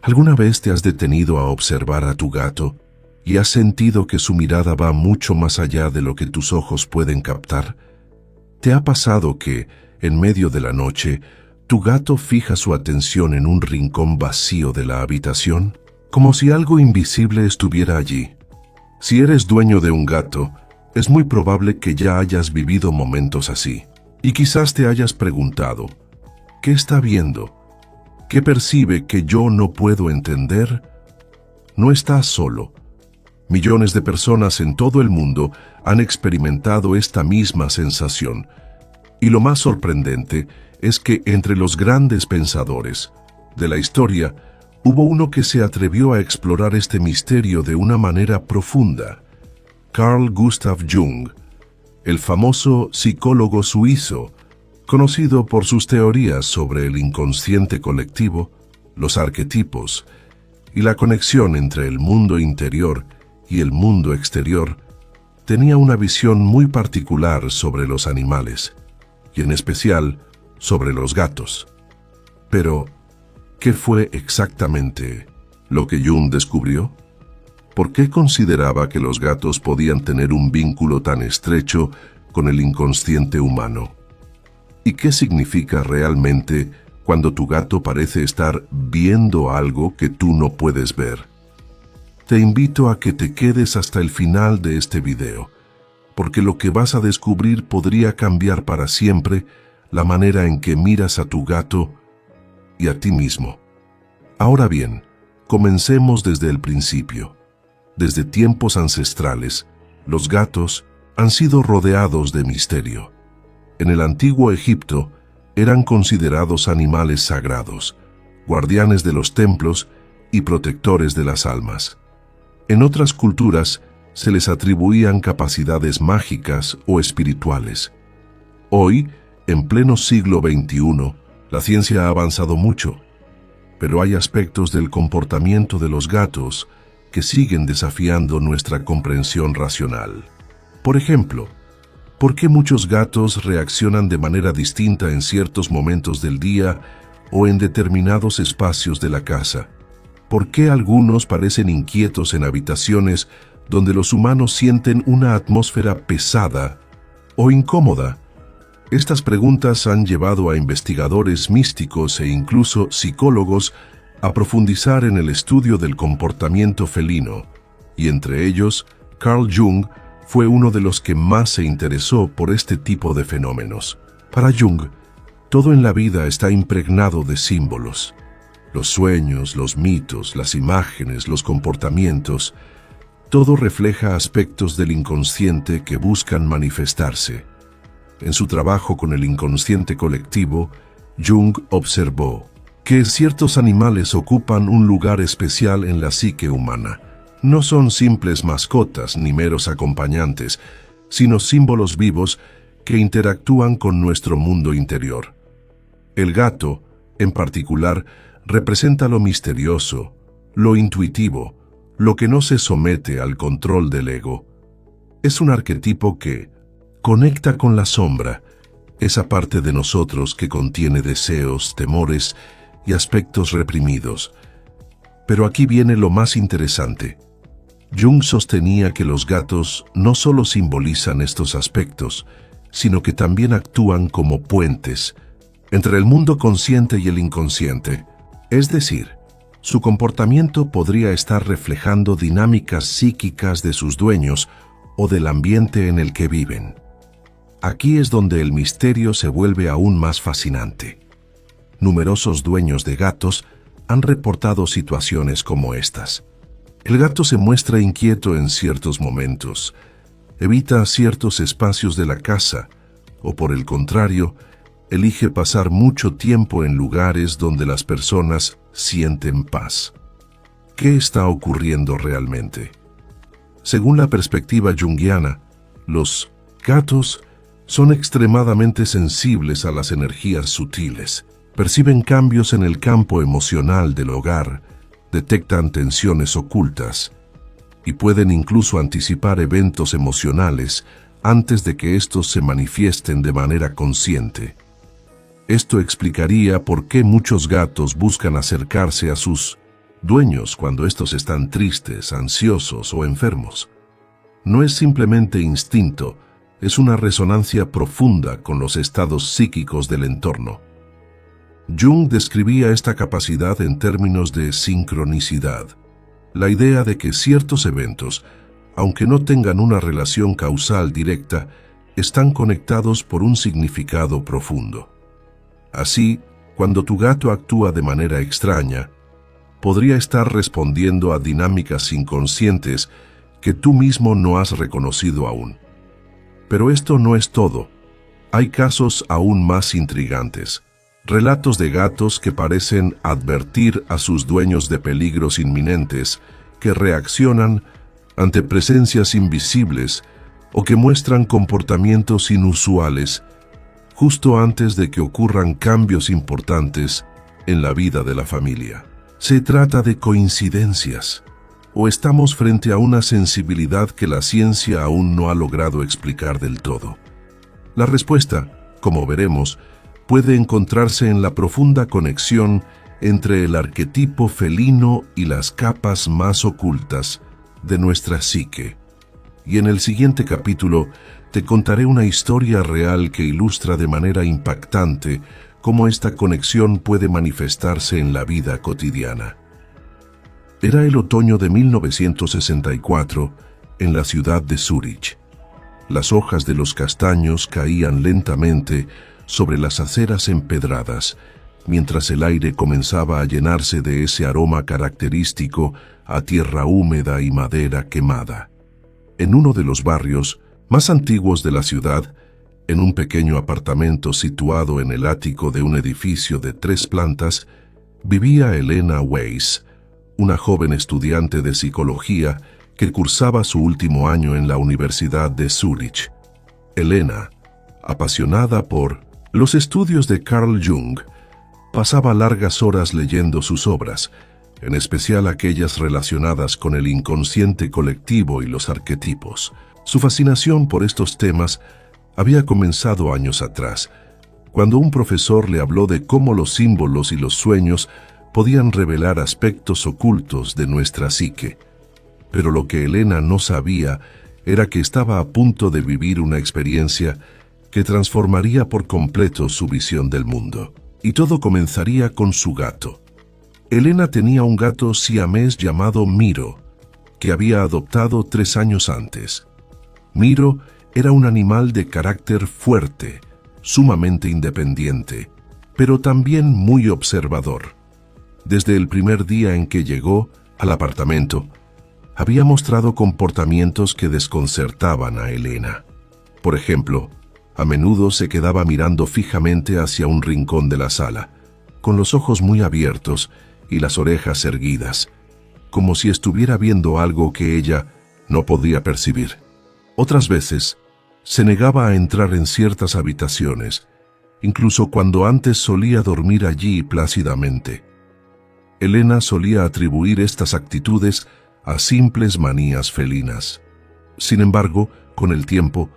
¿Alguna vez te has detenido a observar a tu gato y has sentido que su mirada va mucho más allá de lo que tus ojos pueden captar? ¿Te ha pasado que, en medio de la noche, tu gato fija su atención en un rincón vacío de la habitación, como si algo invisible estuviera allí? Si eres dueño de un gato, es muy probable que ya hayas vivido momentos así. Y quizás te hayas preguntado, ¿qué está viendo? ¿Qué percibe que yo no puedo entender? No estás solo. Millones de personas en todo el mundo han experimentado esta misma sensación. Y lo más sorprendente es que entre los grandes pensadores de la historia, hubo uno que se atrevió a explorar este misterio de una manera profunda. Carl Gustav Jung, el famoso psicólogo suizo, conocido por sus teorías sobre el inconsciente colectivo, los arquetipos y la conexión entre el mundo interior y el mundo exterior, tenía una visión muy particular sobre los animales, y en especial sobre los gatos. Pero, ¿qué fue exactamente lo que Jung descubrió? ¿Por qué consideraba que los gatos podían tener un vínculo tan estrecho con el inconsciente humano? ¿Y qué significa realmente cuando tu gato parece estar viendo algo que tú no puedes ver? Te invito a que te quedes hasta el final de este video, porque lo que vas a descubrir podría cambiar para siempre la manera en que miras a tu gato y a ti mismo. Ahora bien, comencemos desde el principio. Desde tiempos ancestrales, los gatos han sido rodeados de misterio. En el antiguo Egipto, eran considerados animales sagrados, guardianes de los templos y protectores de las almas. En otras culturas, se les atribuían capacidades mágicas o espirituales. Hoy, en pleno siglo XXI, la ciencia ha avanzado mucho, pero hay aspectos del comportamiento de los gatos que siguen desafiando nuestra comprensión racional. Por ejemplo, ¿por qué muchos gatos reaccionan de manera distinta en ciertos momentos del día o en determinados espacios de la casa? ¿Por qué algunos parecen inquietos en habitaciones donde los humanos sienten una atmósfera pesada o incómoda? Estas preguntas han llevado a investigadores místicos e incluso psicólogos a profundizar en el estudio del comportamiento felino, y entre ellos, Carl Jung fue uno de los que más se interesó por este tipo de fenómenos. Para Jung, todo en la vida está impregnado de símbolos. Los sueños, los mitos, las imágenes, los comportamientos, todo refleja aspectos del inconsciente que buscan manifestarse. En su trabajo con el inconsciente colectivo, Jung observó que ciertos animales ocupan un lugar especial en la psique humana. No son simples mascotas ni meros acompañantes, sino símbolos vivos que interactúan con nuestro mundo interior. El gato, en particular, representa lo misterioso, lo intuitivo, lo que no se somete al control del ego. Es un arquetipo que conecta con la sombra, esa parte de nosotros que contiene deseos, temores y aspectos reprimidos. Pero aquí viene lo más interesante. Jung sostenía que los gatos no solo simbolizan estos aspectos, sino que también actúan como puentes entre el mundo consciente y el inconsciente. Es decir, su comportamiento podría estar reflejando dinámicas psíquicas de sus dueños o del ambiente en el que viven. Aquí es donde el misterio se vuelve aún más fascinante. Numerosos dueños de gatos han reportado situaciones como estas. El gato se muestra inquieto en ciertos momentos, evita ciertos espacios de la casa, o por el contrario, elige pasar mucho tiempo en lugares donde las personas sienten paz. ¿Qué está ocurriendo realmente? Según la perspectiva junguiana, los gatos son extremadamente sensibles a las energías sutiles. Perciben cambios en el campo emocional del hogar, detectan tensiones ocultas y pueden incluso anticipar eventos emocionales antes de que estos se manifiesten de manera consciente. Esto explicaría por qué muchos gatos buscan acercarse a sus dueños cuando estos están tristes, ansiosos o enfermos. No es simplemente instinto, es una resonancia profunda con los estados psíquicos del entorno. Jung describía esta capacidad en términos de sincronicidad, la idea de que ciertos eventos, aunque no tengan una relación causal directa, están conectados por un significado profundo. Así, cuando tu gato actúa de manera extraña, podría estar respondiendo a dinámicas inconscientes que tú mismo no has reconocido aún. Pero esto no es todo. Hay casos aún más intrigantes. Relatos de gatos que parecen advertir a sus dueños de peligros inminentes, que reaccionan ante presencias invisibles o que muestran comportamientos inusuales justo antes de que ocurran cambios importantes en la vida de la familia. ¿Se trata de coincidencias? ¿O estamos frente a una sensibilidad que la ciencia aún no ha logrado explicar del todo? La respuesta, como veremos, puede encontrarse en la profunda conexión entre el arquetipo felino y las capas más ocultas de nuestra psique. Y en el siguiente capítulo te contaré una historia real que ilustra de manera impactante cómo esta conexión puede manifestarse en la vida cotidiana. Era el otoño de 1964 en la ciudad de Zúrich. Las hojas de los castaños caían lentamente sobre las aceras empedradas, mientras el aire comenzaba a llenarse de ese aroma característico a tierra húmeda y madera quemada. En uno de los barrios más antiguos de la ciudad, en un pequeño apartamento situado en el ático de un edificio de 3 plantas, vivía Elena Weiss, una joven estudiante de psicología que cursaba su último año en la Universidad de Zúrich. Elena, apasionada por los estudios de Carl Jung, pasaba largas horas leyendo sus obras, en especial aquellas relacionadas con el inconsciente colectivo y los arquetipos. Su fascinación por estos temas había comenzado años atrás, cuando un profesor le habló de cómo los símbolos y los sueños podían revelar aspectos ocultos de nuestra psique. Pero lo que Elena no sabía era que estaba a punto de vivir una experiencia que transformaría por completo su visión del mundo. Y todo comenzaría con su gato. Elena tenía un gato siamés llamado Miro, que había adoptado 3 años antes. Miro era un animal de carácter fuerte, sumamente independiente, pero también muy observador. Desde el primer día en que llegó al apartamento, había mostrado comportamientos que desconcertaban a Elena. Por ejemplo, a menudo se quedaba mirando fijamente hacia un rincón de la sala, con los ojos muy abiertos y las orejas erguidas, como si estuviera viendo algo que ella no podía percibir. Otras veces, se negaba a entrar en ciertas habitaciones, incluso cuando antes solía dormir allí plácidamente. Elena solía atribuir estas actitudes a simples manías felinas. Sin embargo, con el tiempo,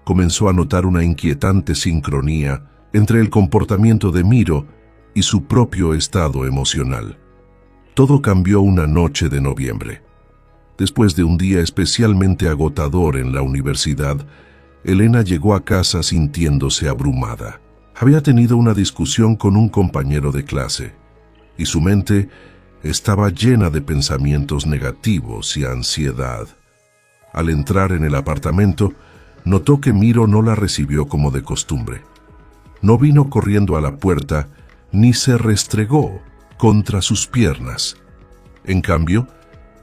comenzó a notar una inquietante sincronía entre el comportamiento de Miro y su propio estado emocional. Todo cambió una noche de noviembre. Después de un día especialmente agotador en la universidad, Elena llegó a casa sintiéndose abrumada. Había tenido una discusión con un compañero de clase, y su mente estaba llena de pensamientos negativos y ansiedad. Al entrar en el apartamento, notó que Miro no la recibió como de costumbre. No vino corriendo a la puerta, ni se restregó contra sus piernas. En cambio,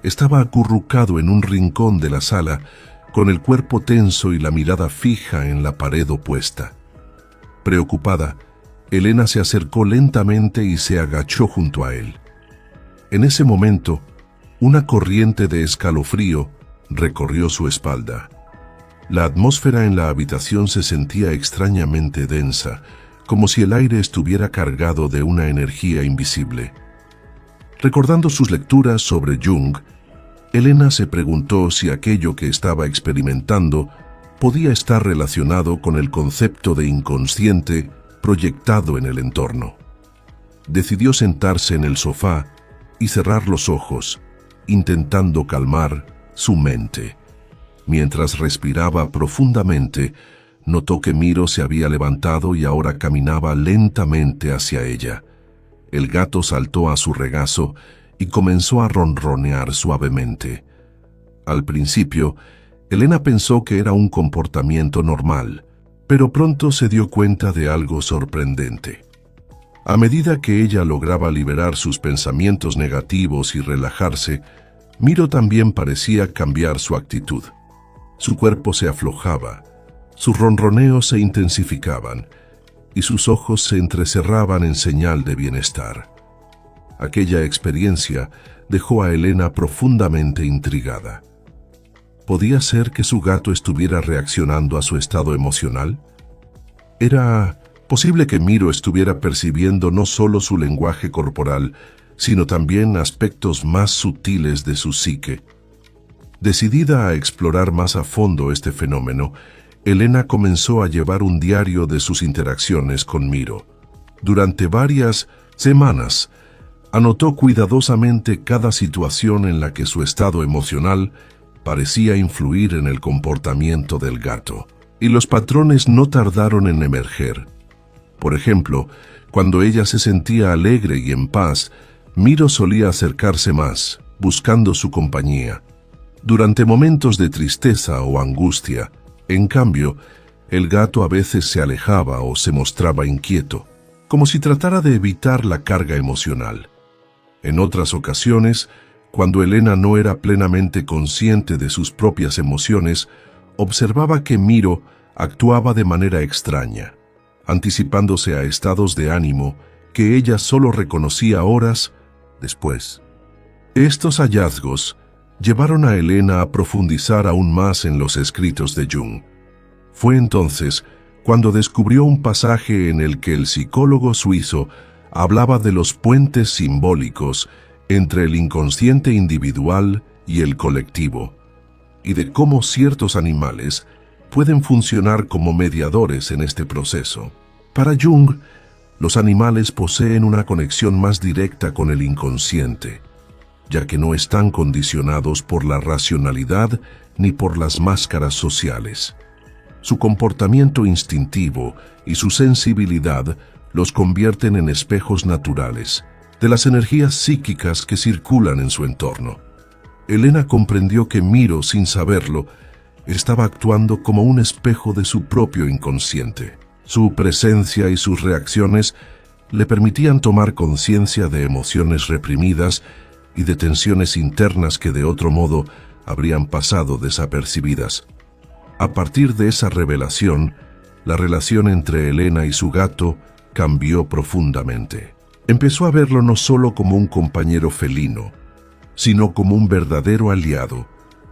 estaba acurrucado en un rincón de la sala, con el cuerpo tenso y la mirada fija en la pared opuesta. Preocupada, Elena se acercó lentamente y se agachó junto a él. En ese momento, una corriente de escalofrío recorrió su espalda. La atmósfera en la habitación se sentía extrañamente densa, como si el aire estuviera cargado de una energía invisible. Recordando sus lecturas sobre Jung, Elena se preguntó si aquello que estaba experimentando podía estar relacionado con el concepto de inconsciente proyectado en el entorno. Decidió sentarse en el sofá y cerrar los ojos, intentando calmar su mente. Mientras respiraba profundamente, notó que Miro se había levantado y ahora caminaba lentamente hacia ella. El gato saltó a su regazo y comenzó a ronronear suavemente. Al principio, Elena pensó que era un comportamiento normal, pero pronto se dio cuenta de algo sorprendente. A medida que ella lograba liberar sus pensamientos negativos y relajarse, Miro también parecía cambiar su actitud. Su cuerpo se aflojaba, sus ronroneos se intensificaban y sus ojos se entrecerraban en señal de bienestar. Aquella experiencia dejó a Elena profundamente intrigada. ¿Podía ser que su gato estuviera reaccionando a su estado emocional? ¿Era posible que Miro estuviera percibiendo no solo su lenguaje corporal, sino también aspectos más sutiles de su psique? Decidida a explorar más a fondo este fenómeno, Elena comenzó a llevar un diario de sus interacciones con Miro. Durante varias semanas, anotó cuidadosamente cada situación en la que su estado emocional parecía influir en el comportamiento del gato, y los patrones no tardaron en emerger. Por ejemplo, cuando ella se sentía alegre y en paz, Miro solía acercarse más, buscando su compañía. Durante momentos de tristeza o angustia, en cambio, el gato a veces se alejaba o se mostraba inquieto, como si tratara de evitar la carga emocional. En otras ocasiones, cuando Elena no era plenamente consciente de sus propias emociones, observaba que Miro actuaba de manera extraña, anticipándose a estados de ánimo que ella solo reconocía horas después. Estos hallazgos llevaron a Elena a profundizar aún más en los escritos de Jung. Fue entonces cuando descubrió un pasaje en el que el psicólogo suizo hablaba de los puentes simbólicos entre el inconsciente individual y el colectivo, y de cómo ciertos animales pueden funcionar como mediadores en este proceso. Para Jung, los animales poseen una conexión más directa con el inconsciente, ya que no están condicionados por la racionalidad ni por las máscaras sociales. Su comportamiento instintivo y su sensibilidad los convierten en espejos naturales de las energías psíquicas que circulan en su entorno. Elena comprendió que Miro, sin saberlo, estaba actuando como un espejo de su propio inconsciente. Su presencia y sus reacciones le permitían tomar conciencia de emociones reprimidas y de tensiones internas que de otro modo habrían pasado desapercibidas. A partir de esa revelación, la relación entre Elena y su gato cambió profundamente. Empezó a verlo no solo como un compañero felino, sino como un verdadero aliado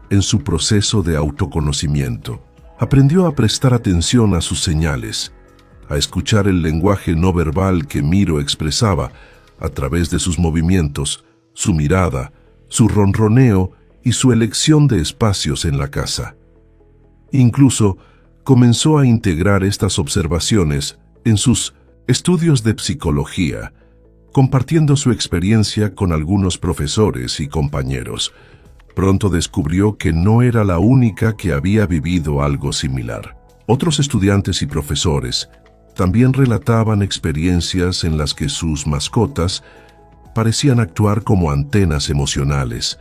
en su proceso de autoconocimiento. Aprendió a prestar atención a sus señales, a escuchar el lenguaje no verbal que Miro expresaba a través de sus movimientos, su mirada, su ronroneo y su elección de espacios en la casa. Incluso comenzó a integrar estas observaciones en sus estudios de psicología, compartiendo su experiencia con algunos profesores y compañeros. Pronto descubrió que no era la única que había vivido algo similar. Otros estudiantes y profesores también relataban experiencias en las que sus mascotas parecían actuar como antenas emocionales,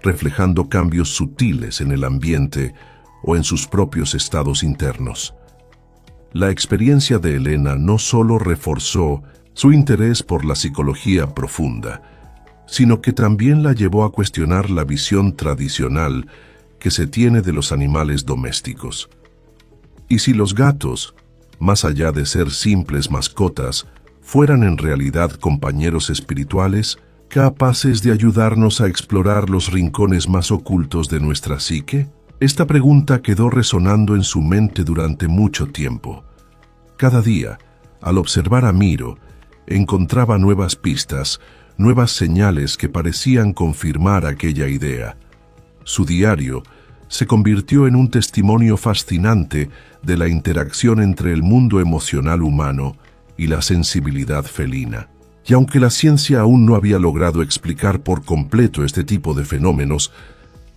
reflejando cambios sutiles en el ambiente o en sus propios estados internos. La experiencia de Elena no solo reforzó su interés por la psicología profunda, sino que también la llevó a cuestionar la visión tradicional que se tiene de los animales domésticos. Y si los gatos, más allá de ser simples mascotas, fueran en realidad compañeros espirituales, capaces de ayudarnos a explorar los rincones más ocultos de nuestra psique? Esta pregunta quedó resonando en su mente durante mucho tiempo. Cada día, al observar a Miro, encontraba nuevas pistas, nuevas señales que parecían confirmar aquella idea. Su diario se convirtió en un testimonio fascinante de la interacción entre el mundo emocional humano y la sensibilidad felina. Y aunque la ciencia aún no había logrado explicar por completo este tipo de fenómenos,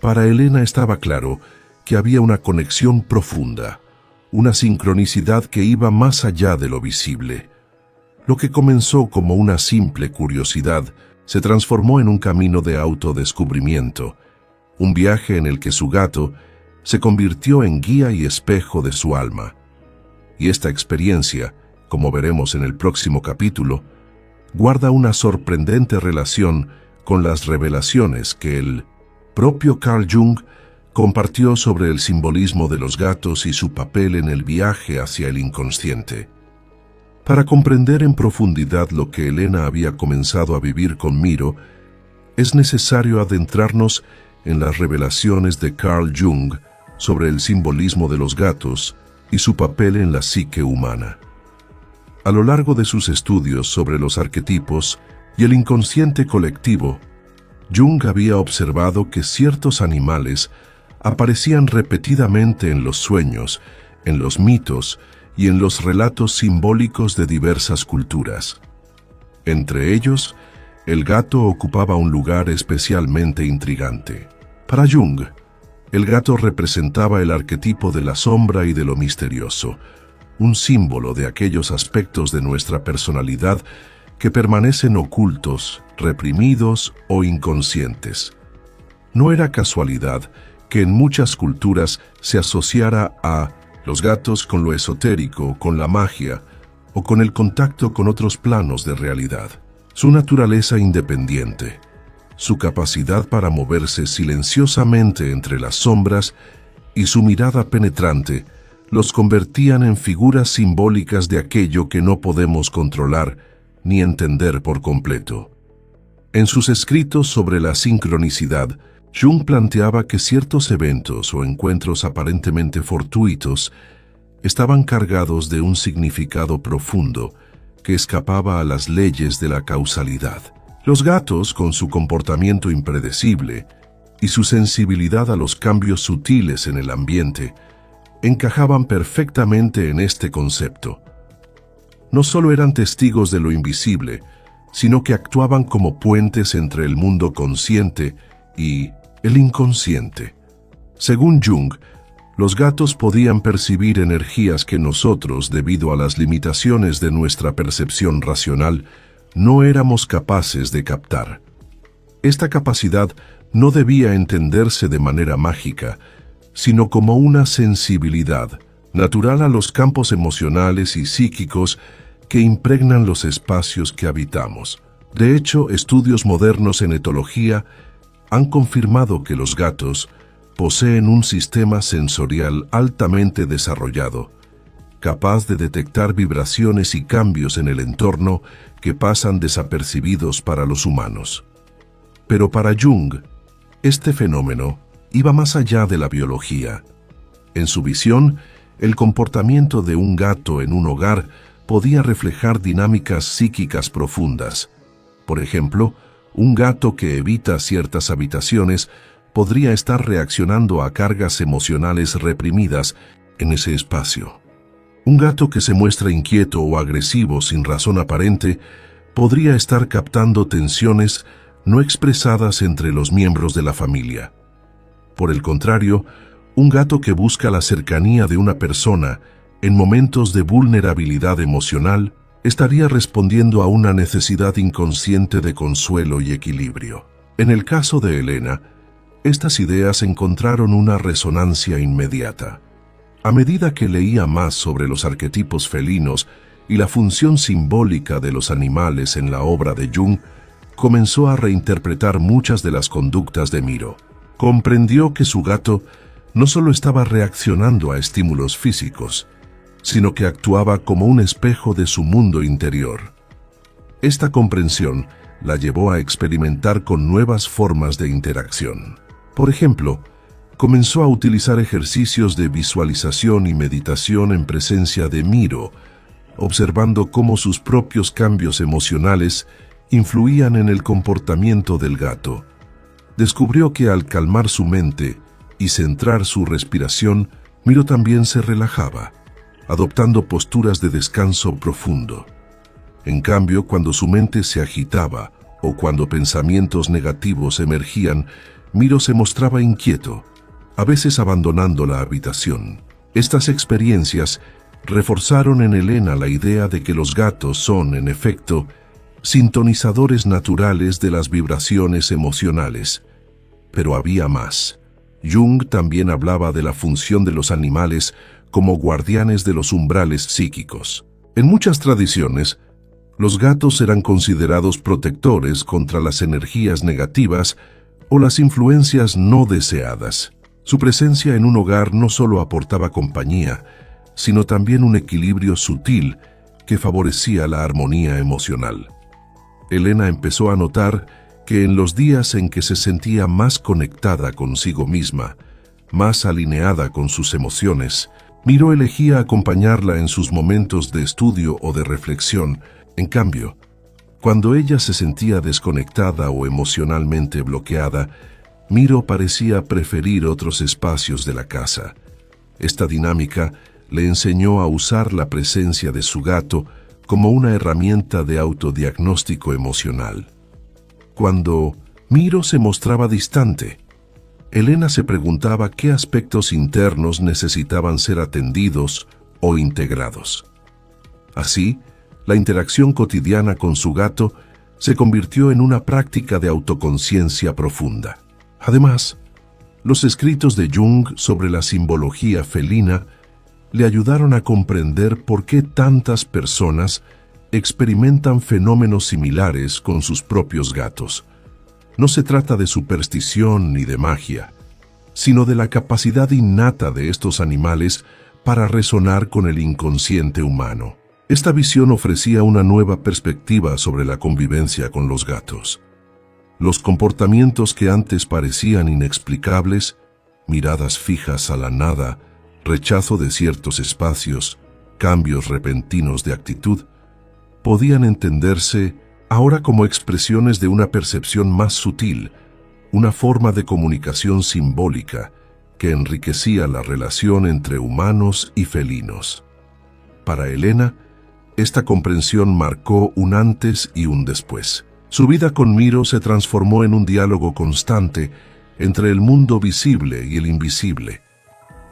para Elena estaba claro que había una conexión profunda, una sincronicidad que iba más allá de lo visible. Lo que comenzó como una simple curiosidad se transformó en un camino de autodescubrimiento, un viaje en el que su gato se convirtió en guía y espejo de su alma. Y esta experiencia, como veremos en el próximo capítulo, guarda una sorprendente relación con las revelaciones que el propio Carl Jung compartió sobre el simbolismo de los gatos y su papel en el viaje hacia el inconsciente. Para comprender en profundidad lo que Elena había comenzado a vivir con Miro, es necesario adentrarnos en las revelaciones de Carl Jung sobre el simbolismo de los gatos y su papel en la psique humana. A lo largo de sus estudios sobre los arquetipos y el inconsciente colectivo, Jung había observado que ciertos animales aparecían repetidamente en los sueños, en los mitos y en los relatos simbólicos de diversas culturas. Entre ellos, el gato ocupaba un lugar especialmente intrigante. Para Jung, el gato representaba el arquetipo de la sombra y de lo misterioso, un símbolo de aquellos aspectos de nuestra personalidad que permanecen ocultos, reprimidos o inconscientes. No era casualidad que en muchas culturas se asociara a los gatos con lo esotérico, con la magia o con el contacto con otros planos de realidad. Su naturaleza independiente, su capacidad para moverse silenciosamente entre las sombras y su mirada penetrante los convertían en figuras simbólicas de aquello que no podemos controlar ni entender por completo. En sus escritos sobre la sincronicidad, Jung planteaba que ciertos eventos o encuentros aparentemente fortuitos estaban cargados de un significado profundo que escapaba a las leyes de la causalidad. Los gatos, con su comportamiento impredecible y su sensibilidad a los cambios sutiles en el ambiente, encajaban perfectamente en este concepto. No solo eran testigos de lo invisible, sino que actuaban como puentes entre el mundo consciente y el inconsciente. Según Jung, los gatos podían percibir energías que nosotros, debido a las limitaciones de nuestra percepción racional, no éramos capaces de captar. Esta capacidad no debía entenderse de manera mágica, sino como una sensibilidad natural a los campos emocionales y psíquicos que impregnan los espacios que habitamos. De hecho, estudios modernos en etología han confirmado que los gatos poseen un sistema sensorial altamente desarrollado, capaz de detectar vibraciones y cambios en el entorno que pasan desapercibidos para los humanos. Pero para Jung, este fenómeno iba más allá de la biología. En su visión, el comportamiento de un gato en un hogar podía reflejar dinámicas psíquicas profundas. Por ejemplo, un gato que evita ciertas habitaciones podría estar reaccionando a cargas emocionales reprimidas en ese espacio. Un gato que se muestra inquieto o agresivo sin razón aparente podría estar captando tensiones no expresadas entre los miembros de la familia. Por el contrario, un gato que busca la cercanía de una persona en momentos de vulnerabilidad emocional estaría respondiendo a una necesidad inconsciente de consuelo y equilibrio. En el caso de Elena, estas ideas encontraron una resonancia inmediata. A medida que leía más sobre los arquetipos felinos y la función simbólica de los animales en la obra de Jung, comenzó a reinterpretar muchas de las conductas de Miro. Comprendió que su gato no solo estaba reaccionando a estímulos físicos, sino que actuaba como un espejo de su mundo interior. Esta comprensión la llevó a experimentar con nuevas formas de interacción. Por ejemplo, comenzó a utilizar ejercicios de visualización y meditación en presencia de Miro, observando cómo sus propios cambios emocionales influían en el comportamiento del gato. Descubrió que al calmar su mente y centrar su respiración, Miro también se relajaba, adoptando posturas de descanso profundo. En cambio, cuando su mente se agitaba o cuando pensamientos negativos emergían, Miro se mostraba inquieto, a veces abandonando la habitación. Estas experiencias reforzaron en Elena la idea de que los gatos son, en efecto, sintonizadores naturales de las vibraciones emocionales. Pero había más. Jung también hablaba de la función de los animales como guardianes de los umbrales psíquicos. En muchas tradiciones, los gatos eran considerados protectores contra las energías negativas o las influencias no deseadas. Su presencia en un hogar no solo aportaba compañía, sino también un equilibrio sutil que favorecía la armonía emocional. Elena empezó a notar que en los días en que se sentía más conectada consigo misma, más alineada con sus emociones, Miro elegía acompañarla en sus momentos de estudio o de reflexión. En cambio, cuando ella se sentía desconectada o emocionalmente bloqueada, Miro parecía preferir otros espacios de la casa. Esta dinámica le enseñó a usar la presencia de su gato como una herramienta de autodiagnóstico emocional. Cuando Miro se mostraba distante, Elena se preguntaba qué aspectos internos necesitaban ser atendidos o integrados. Así, la interacción cotidiana con su gato se convirtió en una práctica de autoconciencia profunda. Además, los escritos de Jung sobre la simbología felina le ayudaron a comprender por qué tantas personas experimentan fenómenos similares con sus propios gatos. No se trata de superstición ni de magia, sino de la capacidad innata de estos animales para resonar con el inconsciente humano. Esta visión ofrecía una nueva perspectiva sobre la convivencia con los gatos. Los comportamientos que antes parecían inexplicables, miradas fijas a la nada, rechazo de ciertos espacios, cambios repentinos de actitud, podían entenderse ahora como expresiones de una percepción más sutil, una forma de comunicación simbólica que enriquecía la relación entre humanos y felinos. Para Elena, esta comprensión marcó un antes y un después. Su vida con Miro se transformó en un diálogo constante entre el mundo visible y el invisible,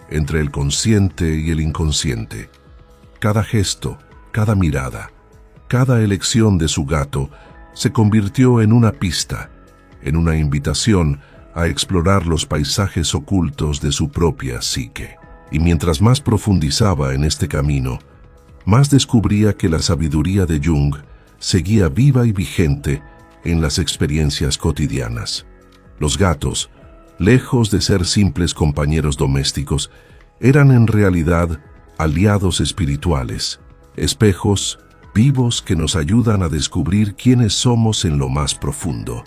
entre el consciente y el inconsciente. Cada gesto, cada mirada, cada elección de su gato se convirtió en una pista, en una invitación a explorar los paisajes ocultos de su propia psique. Y mientras más profundizaba en este camino, más descubría que la sabiduría de Jung seguía viva y vigente en las experiencias cotidianas. Los gatos, lejos de ser simples compañeros domésticos, eran en realidad aliados espirituales, espejos vivos que nos ayudan a descubrir quiénes somos en lo más profundo.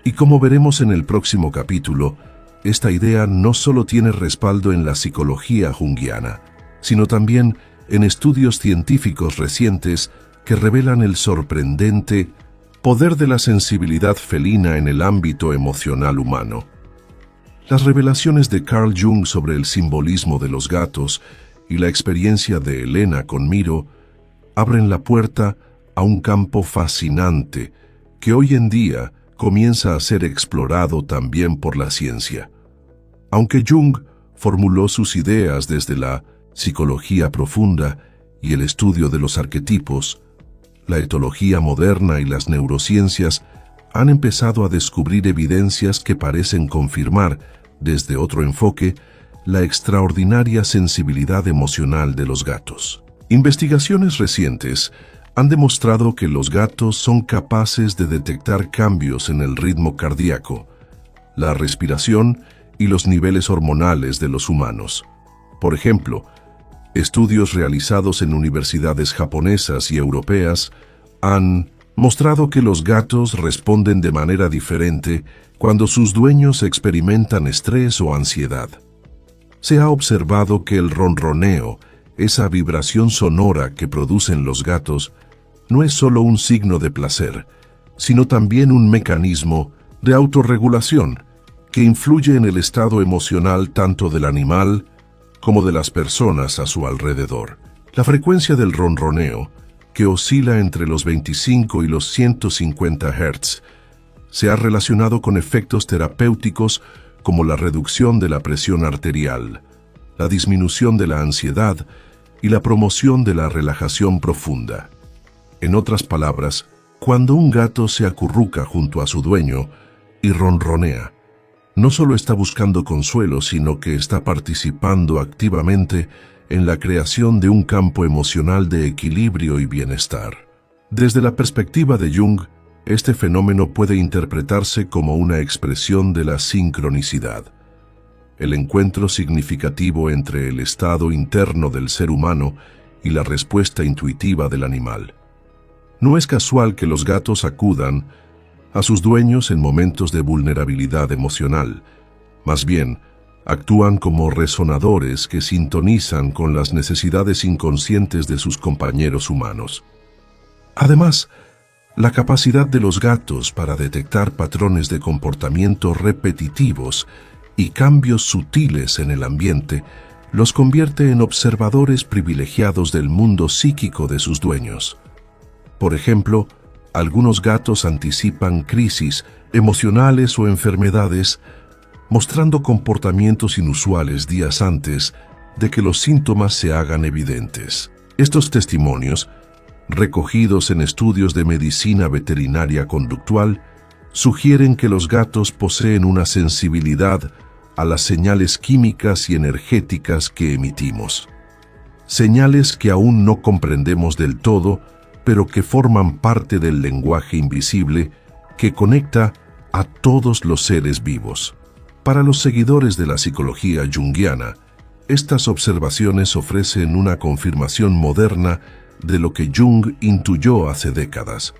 Y como veremos en el próximo capítulo, esta idea no solo tiene respaldo en la psicología junguiana, sino también en estudios científicos recientes que revelan el sorprendente poder de la sensibilidad felina en el ámbito emocional humano. Las revelaciones de Carl Jung sobre el simbolismo de los gatos y la experiencia de Elena con Miro abren la puerta a un campo fascinante que hoy en día comienza a ser explorado también por la ciencia. Aunque Jung formuló sus ideas desde la psicología profunda y el estudio de los arquetipos, la etología moderna y las neurociencias han empezado a descubrir evidencias que parecen confirmar, desde otro enfoque, la extraordinaria sensibilidad emocional de los gatos. Investigaciones recientes han demostrado que los gatos son capaces de detectar cambios en el ritmo cardíaco, la respiración y los niveles hormonales de los humanos. Por ejemplo, estudios realizados en universidades japonesas y europeas han mostrado que los gatos responden de manera diferente cuando sus dueños experimentan estrés o ansiedad. Se ha observado que el ronroneo, esa vibración sonora que producen los gatos, no es solo un signo de placer, sino también un mecanismo de autorregulación que influye en el estado emocional tanto del animal como de las personas a su alrededor. La frecuencia del ronroneo, que oscila entre los 25 y los 150 Hz, se ha relacionado con efectos terapéuticos como la reducción de la presión arterial, la disminución de la ansiedad y la promoción de la relajación profunda. En otras palabras, cuando un gato se acurruca junto a su dueño y ronronea, no solo está buscando consuelo, sino que está participando activamente en la creación de un campo emocional de equilibrio y bienestar. Desde la perspectiva de Jung, este fenómeno puede interpretarse como una expresión de la sincronicidad, el encuentro significativo entre el estado interno del ser humano y la respuesta intuitiva del animal. No es casual que los gatos acudan a sus dueños en momentos de vulnerabilidad emocional. Más bien, actúan como resonadores que sintonizan con las necesidades inconscientes de sus compañeros humanos. Además, la capacidad de los gatos para detectar patrones de comportamiento repetitivos y cambios sutiles en el ambiente los convierte en observadores privilegiados del mundo psíquico de sus dueños. Por ejemplo, algunos gatos anticipan crisis emocionales o enfermedades, mostrando comportamientos inusuales días antes de que los síntomas se hagan evidentes. Estos testimonios, recogidos en estudios de medicina veterinaria conductual, sugieren que los gatos poseen una sensibilidad a las señales químicas y energéticas que emitimos. Señales que aún no comprendemos del todo, pero que forman parte del lenguaje invisible que conecta a todos los seres vivos. Para los seguidores de la psicología junguiana, estas observaciones ofrecen una confirmación moderna de lo que Jung intuyó hace décadas.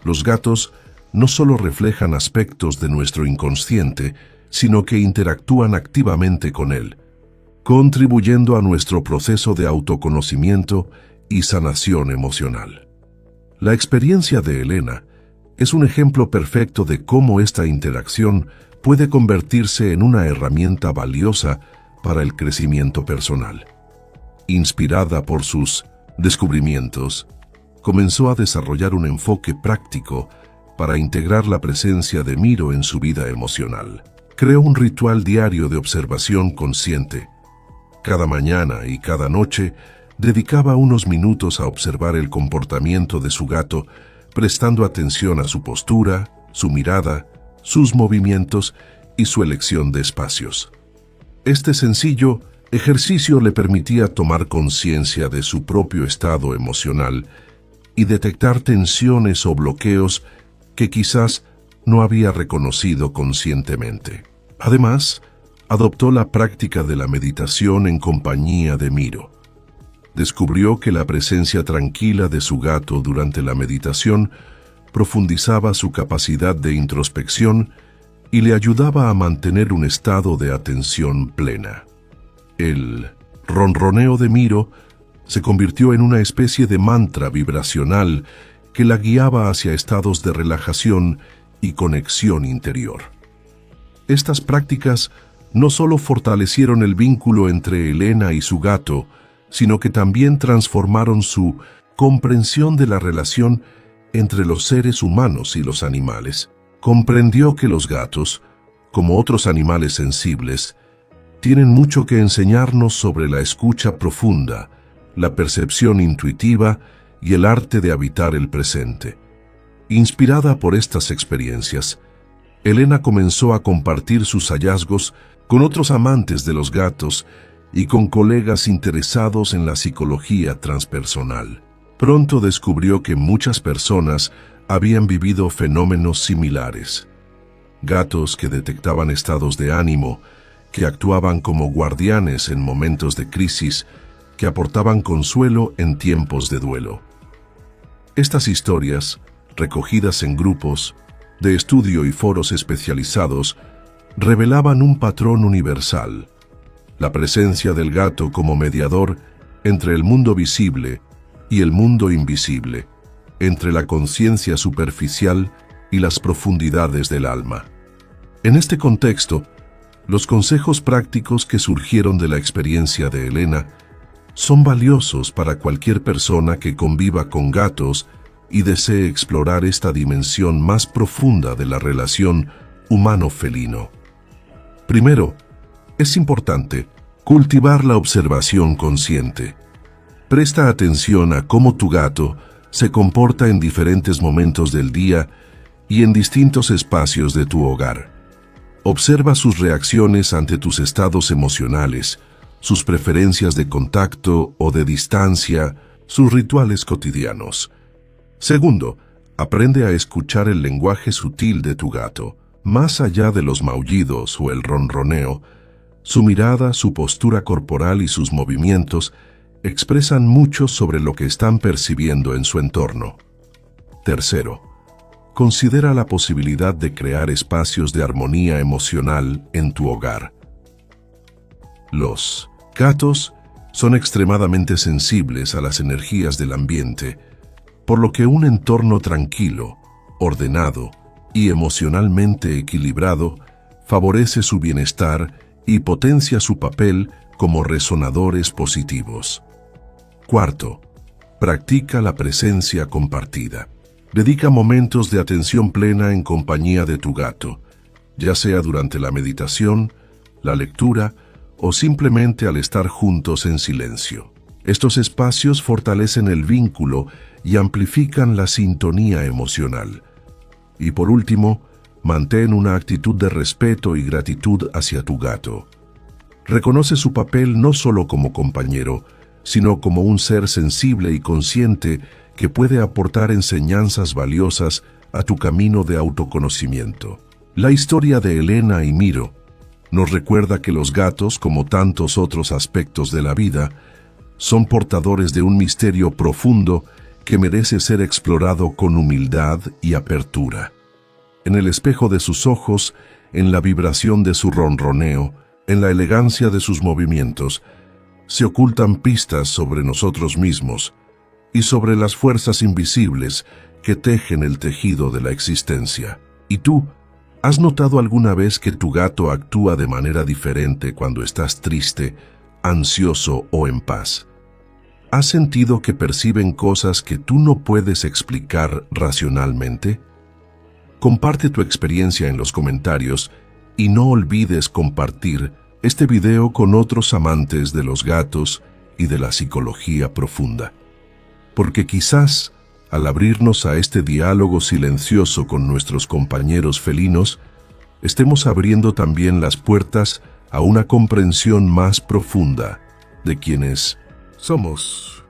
Los gatos no solo reflejan aspectos de nuestro inconsciente, sino que interactúan activamente con él, contribuyendo a nuestro proceso de autoconocimiento y sanación emocional. La experiencia de Elena es un ejemplo perfecto de cómo esta interacción puede convertirse en una herramienta valiosa para el crecimiento personal. Inspirada por sus descubrimientos, comenzó a desarrollar un enfoque práctico para integrar la presencia de Miro en su vida emocional. Creó un ritual diario de observación consciente. Cada mañana y cada noche dedicaba unos minutos a observar el comportamiento de su gato, prestando atención a su postura, su mirada, sus movimientos y su elección de espacios. Este sencillo ejercicio le permitía tomar conciencia de su propio estado emocional y detectar tensiones o bloqueos que quizás no había reconocido conscientemente. Además, adoptó la práctica de la meditación en compañía de Miro. Descubrió que la presencia tranquila de su gato durante la meditación profundizaba su capacidad de introspección y le ayudaba a mantener un estado de atención plena. El ronroneo de Miro se convirtió en una especie de mantra vibracional que la guiaba hacia estados de relajación y conexión interior. Estas prácticas no solo fortalecieron el vínculo entre Elena y su gato, sino que también transformaron su comprensión de la relación entre los seres humanos y los animales. Comprendió que los gatos, como otros animales sensibles, tienen mucho que enseñarnos sobre la escucha profunda, la percepción intuitiva y el arte de habitar el presente. Inspirada por estas experiencias, Elena comenzó a compartir sus hallazgos con otros amantes de los gatos y con colegas interesados en la psicología transpersonal. Pronto descubrió que muchas personas habían vivido fenómenos similares. Gatos que detectaban estados de ánimo, que actuaban como guardianes en momentos de crisis, que aportaban consuelo en tiempos de duelo. Estas historias, recogidas en grupos de estudio y foros especializados, revelaban un patrón universal: la presencia del gato como mediador entre el mundo visible y el mundo invisible, entre la conciencia superficial y las profundidades del alma. En este contexto, los consejos prácticos que surgieron de la experiencia de Elena son valiosos para cualquier persona que conviva con gatos y desee explorar esta dimensión más profunda de la relación humano-felino. Primero, es importante cultivar la observación consciente. Presta atención a cómo tu gato se comporta en diferentes momentos del día y en distintos espacios de tu hogar. Observa sus reacciones ante tus estados emocionales, sus preferencias de contacto o de distancia, sus rituales cotidianos. Segundo, aprende a escuchar el lenguaje sutil de tu gato. Más allá de los maullidos o el ronroneo, su mirada, su postura corporal y sus movimientos expresan mucho sobre lo que están percibiendo en su entorno. Tercero, considera la posibilidad de crear espacios de armonía emocional en tu hogar. Los gatos son extremadamente sensibles a las energías del ambiente, por lo que un entorno tranquilo, ordenado y emocionalmente equilibrado favorece su bienestar y potencia su papel como resonadores positivos. Cuarto, practica la presencia compartida. Dedica momentos de atención plena en compañía de tu gato, ya sea durante la meditación, la lectura o simplemente al estar juntos en silencio. Estos espacios fortalecen el vínculo y amplifican la sintonía emocional. Y por último, mantén una actitud de respeto y gratitud hacia tu gato. Reconoce su papel no solo como compañero, sino como un ser sensible y consciente que puede aportar enseñanzas valiosas a tu camino de autoconocimiento. La historia de Elena y Miro nos recuerda que los gatos, como tantos otros aspectos de la vida, son portadores de un misterio profundo que merece ser explorado con humildad y apertura. En el espejo de sus ojos, en la vibración de su ronroneo, en la elegancia de sus movimientos, se ocultan pistas sobre nosotros mismos y sobre las fuerzas invisibles que tejen el tejido de la existencia. ¿Y tú, has notado alguna vez que tu gato actúa de manera diferente cuando estás triste, ansioso o en paz? ¿Has sentido que perciben cosas que tú no puedes explicar racionalmente? Comparte tu experiencia en los comentarios y no olvides compartir este video con otros amantes de los gatos y de la psicología profunda. Porque quizás, al abrirnos a este diálogo silencioso con nuestros compañeros felinos, estemos abriendo también las puertas a una comprensión más profunda de quienes somos.